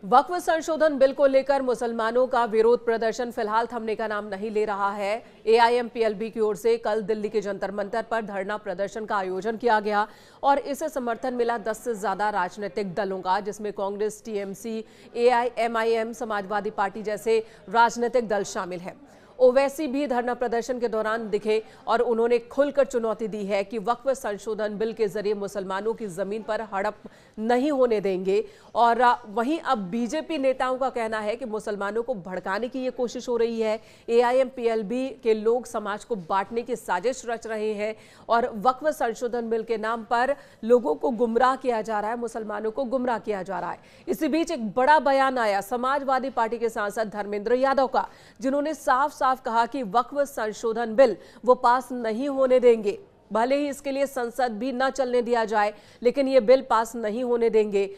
वक्फ संशोधन बिल को लेकर मुसलमानों का विरोध प्रदर्शन फिलहाल थमने का नाम नहीं ले रहा है। एआईएमपीएलबी की ओर से कल दिल्ली के जंतर मंतर पर धरना प्रदर्शन का आयोजन किया गया और इसे समर्थन मिला 10 से ज्यादा राजनीतिक दलों का, जिसमें Congress, TMC, AIMIM, Samajwadi party जैसे राजनीतिक दल शामिल हैं। ओवैसी भी धरना प्रदर्शन के दौरान दिखे और उन्होंने खुलकर चुनौती दी है कि वक्फ संशोधन बिल के जरिए मुसलमानों की जमीन पर हड़प नहीं होने देंगे। और वहीं अब बीजेपी नेताओं का कहना है कि मुसलमानों को भड़काने की ये कोशिश हो रही है। एआईएमपीएलबी के लोग समाज को बांटने की साजिश रच रहे हैं और वक्फ संशोधन बिल के नाम पर लोगों को गुमराह किया जा रहा है, मुसलमानों को गुमराह किया जा रहा है। इसी बीच एक बड़ा बयान आया समाजवादी पार्टी के सांसद धर्मेंद्र यादव का, जिन्होंने साफ साफ कहा कि वक्फ संशोधन बिल वो पास नहीं होने देंगे। भले ही इसके लिए संसद भी न चलने दिया जाए, लेकिन ये बिल पास नहीं होने देंगे।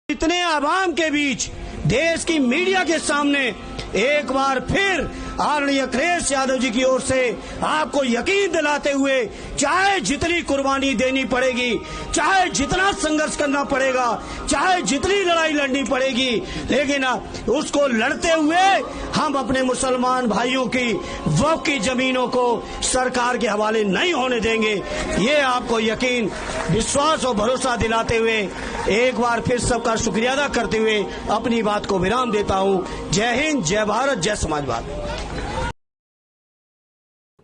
इतने आवाम के बीच देश की मीडिया के सामने एक बार फिर आदरणीय अखिलेश यादव जी की ओर से आपको यकीन दिलाते हुए, चाहे जितनी कुर्बानी देनी पड़ेगी, चाहे जितना संघर्ष करना पड़ेगा, चाहे जितनी लड़ाई लड़नी पड़ेगी, लेकिन उसको लड़ते हुए हम अपने मुसलमान भाइयों की वक्फ की जमीनों को सरकार के हवाले नहीं होने देंगे। ये आपको यकीन, विश्वास और भरोसा दिलाते हुए एक बार फिर सबका शुक्रिया अदा करते हुए अपनी बात को विराम देता हूँ। जय हिंद, जय भारत, जय समाजवाद।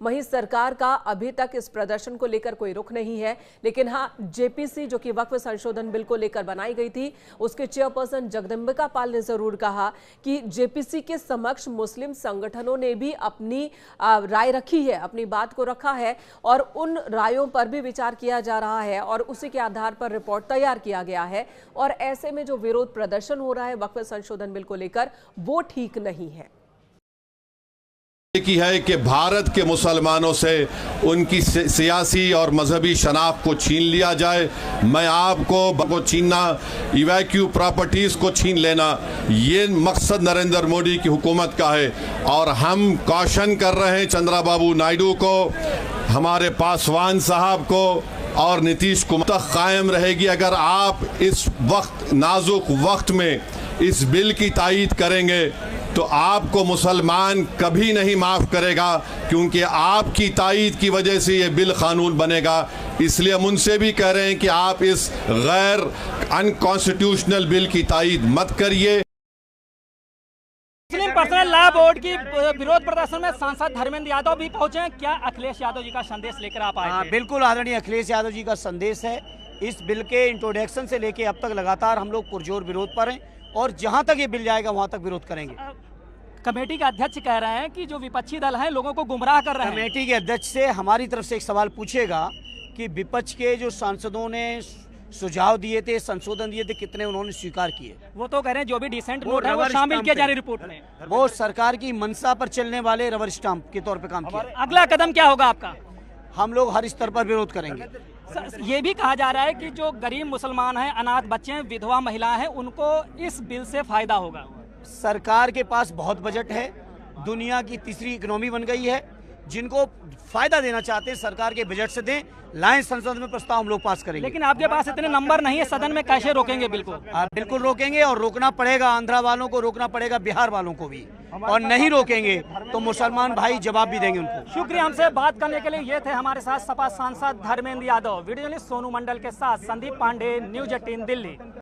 वहीं सरकार का अभी तक इस प्रदर्शन को लेकर कोई रुख नहीं है, लेकिन हाँ, जेपीसी जो कि वक्फ संशोधन बिल को लेकर बनाई गई थी, उसके चेयरपर्सन जगदम्बिका पाल ने जरूर कहा कि जेपीसी के समक्ष मुस्लिम संगठनों ने भी अपनी राय रखी है, अपनी बात को रखा है और उन रायों पर भी विचार किया जा रहा है और उसी के आधार पर रिपोर्ट तैयार किया गया है। और ऐसे में जो विरोध प्रदर्शन हो रहा है वक्फ संशोधन बिल को लेकर, वो ठीक नहीं है। की है कि भारत के मुसलमानों से उनकी सियासी और मजहबी शनाख्त को छीन लिया जाए। मैं आपको छीनना, इवैक्यू प्रॉपर्टीज को छीन लेना, ये मकसद नरेंद्र मोदी की हुकूमत का है। और हम कॉशन कर रहे हैं चंद्रबाबू नायडू को, हमारे पासवान साहब को और नीतीश कुमार तक कायम रहेगी अगर आप इस वक्त, नाजुक वक्त में इस बिल की तायीद करेंगे तो आपको मुसलमान कभी नहीं माफ़ करेगा, क्योंकि आपकी तायीद की वजह से ये बिल कानून बनेगा। इसलिए हम उनसे भी कह रहे हैं कि आप इस गैर अनकॉन्स्टिट्यूशनल बिल की तायीद मत करिए। मुस्लिम पर्सनल लॉ बोर्ड की विरोध प्रदर्शन में सांसद धर्मेंद्र यादव भी पहुंचे हैं। क्या अखिलेश यादव जी का संदेश लेकर आप आए थे? बिल्कुल, आदरणीय अखिलेश यादव जी का संदेश है। इस बिल के इंट्रोडक्शन से लेके अब तक लगातार हम लोग पुरजोर विरोध पर हैं और जहां तक ये बिल जाएगा वहां तक विरोध करेंगे। कमेटी के अध्यक्ष कह रहे हैं कि जो विपक्षी दल हैं लोगों को गुमराह कर रहे हैं। कमेटी के अध्यक्ष से हमारी तरफ से एक सवाल पूछेगा कि विपक्ष के जो सांसदों ने सुझाव दिए थे, संशोधन दिए थे, कितने उन्होंने स्वीकार किए? वो तो कह रहे हैं जो भी डिसेंट नोट है वो शामिल किया जा रही रिपोर्ट में। वो सरकार की मंशा पर चलने वाले रबर स्टाम्प के तौर पे काम किया। अगला कदम क्या होगा आपका? हम लोग हर स्तर पर विरोध करेंगे। ये भी कहा जा रहा है कि जो गरीब मुसलमान हैं, अनाथ बच्चे हैं, विधवा महिलाएं हैं, उनको इस बिल से फायदा होगा। सरकार के पास बहुत बजट है, दुनिया की तीसरी इकोनॉमी बन गई है। जिनको फायदा देना चाहते हैं सरकार के बजट से दें, लाएं, संसद में प्रस्ताव हम लोग पास करेंगे। लेकिन आपके पास इतने नंबर नहीं है, सदन में कैसे रोकेंगे? बिल्कुल बिल्कुल रोकेंगे और रोकना पड़ेगा। आंध्रा वालों को रोकना पड़ेगा, बिहार वालों को भी, और नहीं रोकेंगे तो मुसलमान भाई जवाब भी देंगे उनको। शुक्रिया हमसे बात करने के लिए। ये थे हमारे साथ सपा सांसद धर्मेंद्र यादव। वीडियो जर्नलिस्ट सोनू मंडल के साथ संदीप पांडे, न्यूज 18 दिल्ली।